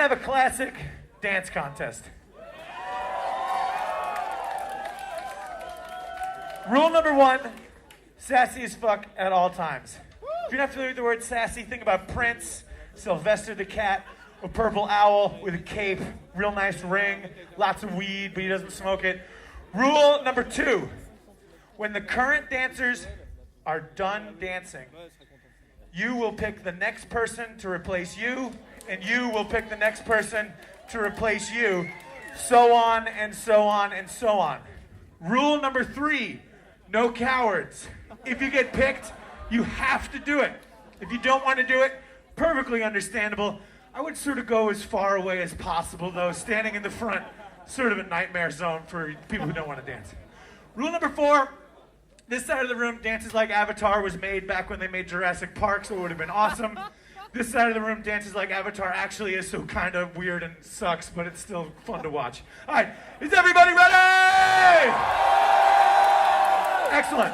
gonna have a classic dance contest. Rule number 1, sassy as fuck at all times. If you're not familiar with the word sassy, think about Prince, Sylvester the Cat, a purple owl with a cape, real nice ring, lots of weed, but he doesn't smoke it. Rule number 2, when the current dancers are done dancing, you will pick the next person to replace you, and you will pick the next person to replace you, so on and so on and so on. Rule number 3, no cowards. If you get picked, you have to do it. If you don't want to do it, perfectly understandable. I would sort of go as far away as possible, though. Standing in the front, sort of a nightmare zone for people who don't want to dance. Rule number 4, this side of the room dances like Avatar was made back when they made Jurassic Park, so it would have been awesome. This side of the room dances like Avatar actually is, so kind of weird and sucks, but it's still fun to watch. All right, is everybody ready? Excellent.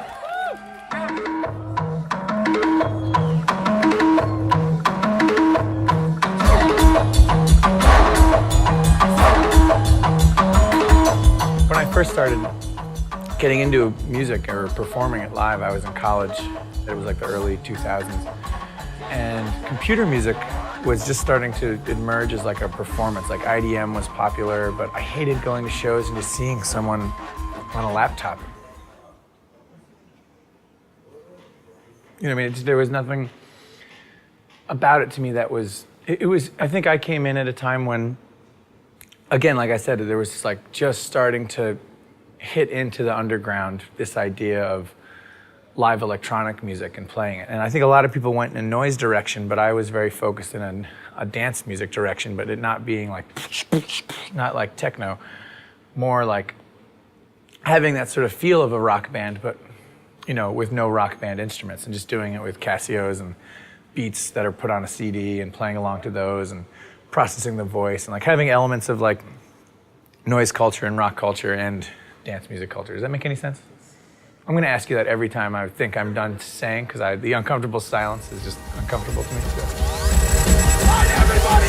When I first started getting into music or performing it live, I was in college. It was like the early 2000s. And computer music was just starting to emerge as like a performance. Like IDM was popular, but I hated going to shows and just seeing someone on a laptop. You know what I mean? There was nothing about it to me that was, I think I came in at a time when, again, like I said, there was like just starting to hit into the underground, this idea of live electronic music and playing it. And I think a lot of people went in a noise direction, but I was very focused in a dance music direction, but it not being like, not like techno, more like having that sort of feel of a rock band, but you know, with no rock band instruments, and just doing it with Casios and beats that are put on a CD and playing along to those and processing the voice and like having elements of like noise culture and rock culture and dance music culture. Does that make any sense? I'm gonna ask you that every time I think I'm done saying, because the uncomfortable silence is just uncomfortable to me. All right, everybody!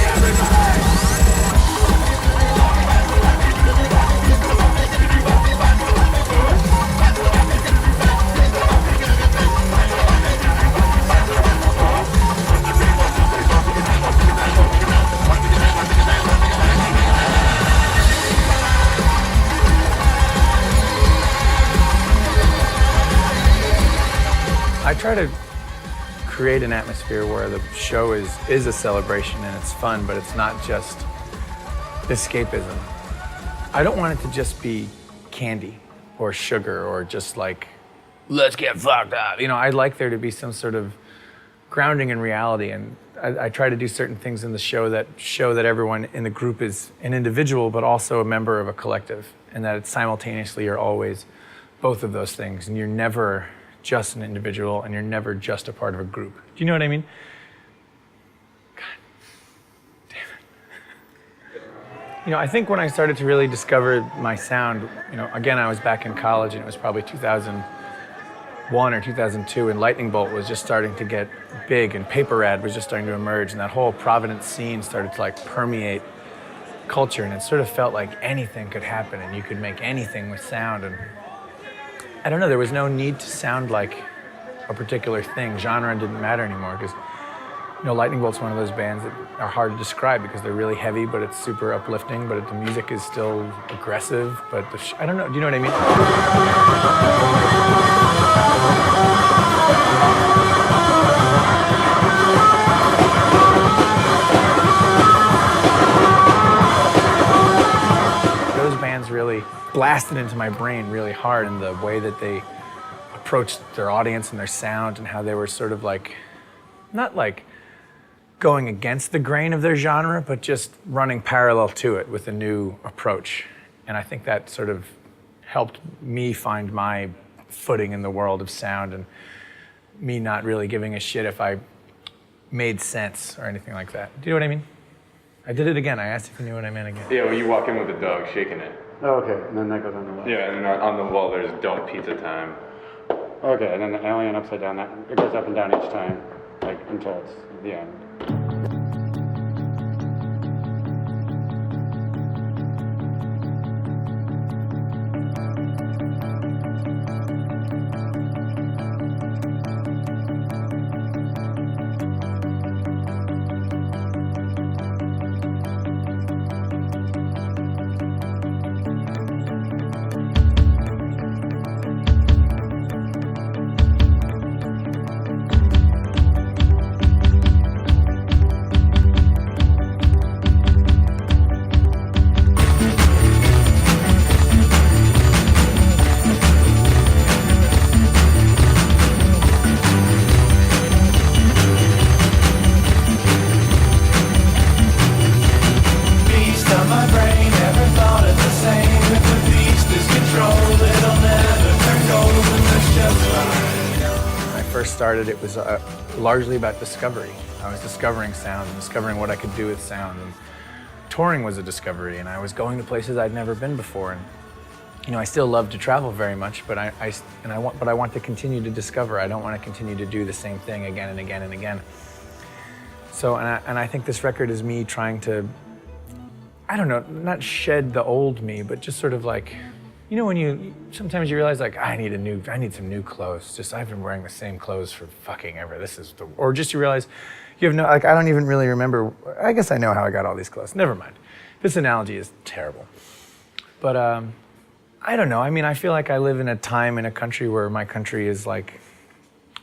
I try to create an atmosphere where the show is a celebration and it's fun, but it's not just escapism. I don't want it to just be candy or sugar or just like, let's get fucked up. You know, I'd like there to be some sort of grounding in reality, and I try to do certain things in the show that everyone in the group is an individual, but also a member of a collective, and that it's simultaneously you're always both of those things, and you're never just an individual, and you're never just a part of a group. Do you know what I mean? God damn it. You know, I think when I started to really discover my sound, you know, again, I was back in college, and it was probably 2001 or 2002, and Lightning Bolt was just starting to get big, and Paper Rad was just starting to emerge, and that whole Providence scene started to like permeate culture, and it sort of felt like anything could happen, and you could make anything with sound, and I don't know, there was no need to sound like a particular thing. Genre didn't matter anymore, because, you know, Lightning Bolt's one of those bands that are hard to describe because they're really heavy, but it's super uplifting, but the music is still aggressive, but I don't know, do you know what I mean? Those bands really blasted into my brain really hard in the way that they approached their audience and their sound, and how they were sort of like, not like going against the grain of their genre, but just running parallel to it with a new approach. And I think that sort of helped me find my footing in the world of sound, and me not really giving a shit if I made sense or anything like that. Do you know what I mean? I did it again. I asked if you knew what I meant again. Yeah, when you walk in with the dog shaking it. Oh, okay, and then that goes on the wall. Yeah, and on the wall there's dog pizza time. Okay, and then the alien upside down, that it goes up and down each time, like until it's the end. first started, it was largely about discovery. I was discovering sound and discovering what I could do with sound. And touring was a discovery, and I was going to places I'd never been before. And you know, I still love to travel very much, but I want to continue to discover. I don't want to continue to do the same thing again and again and again. So, and I think this record is me trying to, I don't know, not shed the old me, but just sort of like, you know, when sometimes you realize like, I need some new clothes. Just, I've been wearing the same clothes for fucking ever. Or just you realize you have no, like, I don't even really remember, I guess I know how I got all these clothes. Never mind. This analogy is terrible. But I don't know. I mean, I feel like I live in a time in a country where my country is like,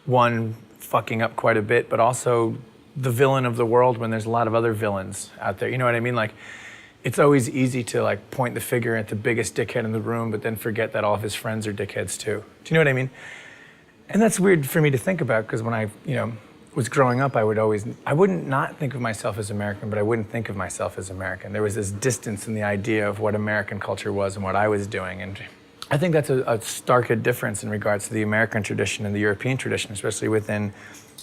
one, fucking up quite a bit, but also the villain of the world when there's a lot of other villains out there. You know what I mean? Like, it's always easy to like point the finger at the biggest dickhead in the room, but then forget that all of his friends are dickheads too. Do you know what I mean? And that's weird for me to think about, because when I, you know, was growing up, I wouldn't not think of myself as American, but I wouldn't think of myself as American. There was this distance in the idea of what American culture was and what I was doing. And I think that's a stark difference in regards to the American tradition and the European tradition, especially within,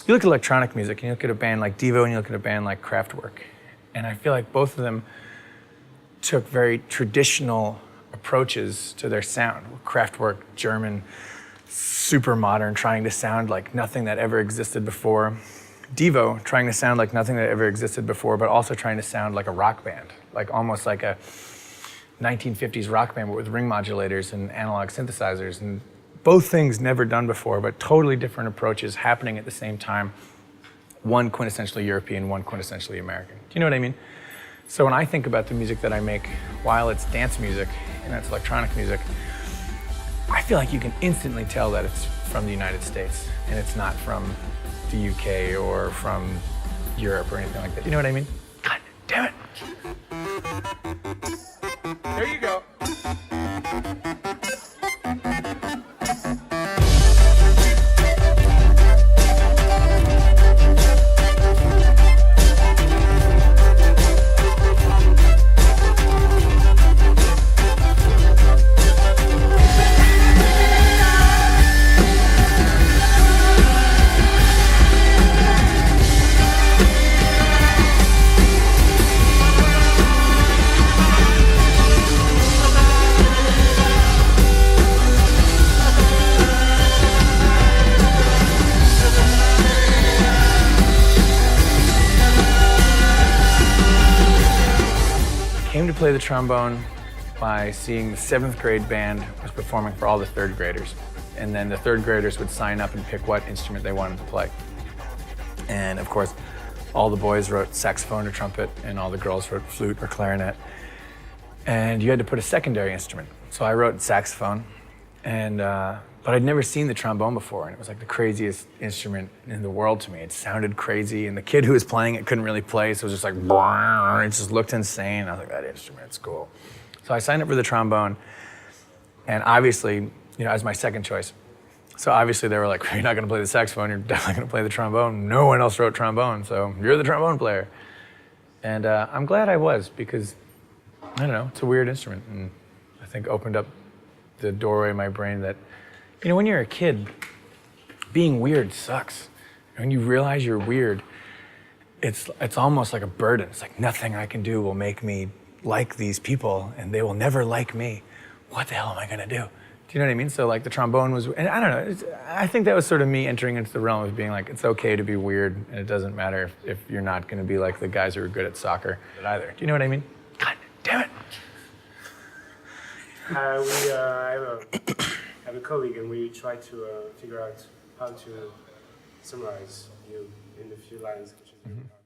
you look at electronic music and you look at a band like Devo and you look at a band like Kraftwerk. And I feel like both of them took very traditional approaches to their sound. Kraftwerk, German, super modern, trying to sound like nothing that ever existed before. Devo, trying to sound like nothing that ever existed before, but also trying to sound like a rock band, like almost like a 1950s rock band, but with ring modulators and analog synthesizers. And both things never done before, but totally different approaches happening at the same time. One quintessentially European, one quintessentially American. Do you know what I mean? So when I think about the music that I make, while it's dance music and it's electronic music, I feel like you can instantly tell that it's from the United States and it's not from the UK or from Europe or anything like that. You know what I mean? God damn it. There you go. Came to play the trombone by seeing the 7th grade band was performing for all the 3rd graders. And then the 3rd graders would sign up and pick what instrument they wanted to play. And of course, all the boys wrote saxophone or trumpet, and all the girls wrote flute or clarinet. And you had to put a secondary instrument. So I wrote saxophone, and but I'd never seen the trombone before, and it was like the craziest instrument in the world to me. It sounded crazy, and the kid who was playing it couldn't really play, so it was just like, it just looked insane. I was like, that instrument's cool. So I signed up for the trombone, and obviously, you know, as my second choice. So obviously they were like, you're not gonna play the saxophone, you're definitely gonna play the trombone. No one else wrote trombone, so you're the trombone player. And I'm glad I was, because, I don't know, it's a weird instrument, and I think opened up the doorway in my brain that, you know, when you're a kid, being weird sucks. When you realize you're weird, it's almost like a burden. It's like, nothing I can do will make me like these people, and they will never like me. What the hell am I gonna do? Do you know what I mean? So like the trombone was, and I don't know, I think that was sort of me entering into the realm of being like, it's okay to be weird, and it doesn't matter if you're not gonna be like the guys who are good at soccer either. Do you know what I mean? God damn it. I have a colleague, and we try to figure out how to summarize you in a few lines, which is really hard.